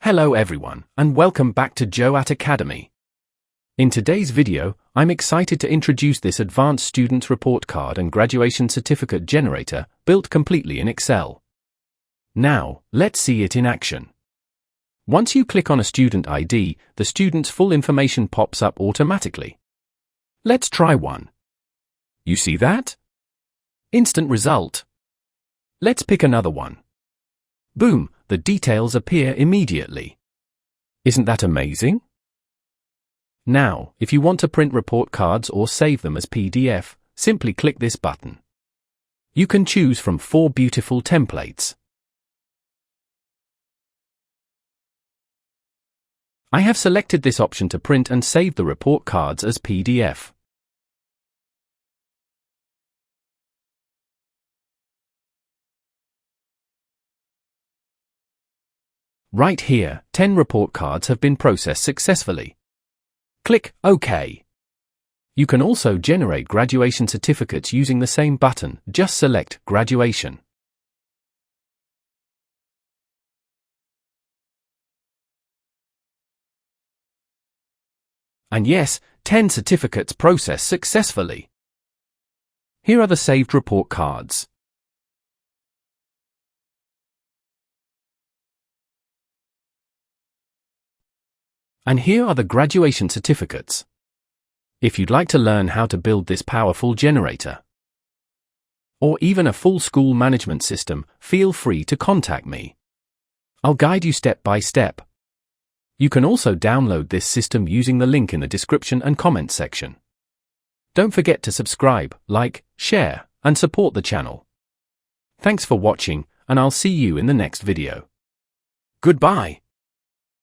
Hello everyone, and welcome back to JOAT Academy. In today's video, I'm excited to introduce this advanced student report card and graduation certificate generator built completely in Excel. Now, let's see it in action. Once you click on a student ID, the student's full information pops up automatically. Let's try one. You see that? Instant result. Let's pick another one. Boom, the details appear immediately. Isn't that amazing? Now, if you want to print report cards or save them as PDF, simply click this button. You can choose from 4 beautiful templates. I have selected this option to print and save the report cards as PDF. Right here, 10 report cards have been processed successfully. Click OK. You can also generate graduation certificates using the same button, just select Graduation. And yes, 10 certificates processed successfully. Here are the saved report cards. And here are the graduation certificates. If you'd like to learn how to build this powerful generator, or even a full school management system, feel free to contact me. I'll guide you step by step. You can also download this system using the link in the description and comment section. Don't forget to subscribe, like, share, and support the channel. Thanks for watching, and I'll see you in the next video. Goodbye.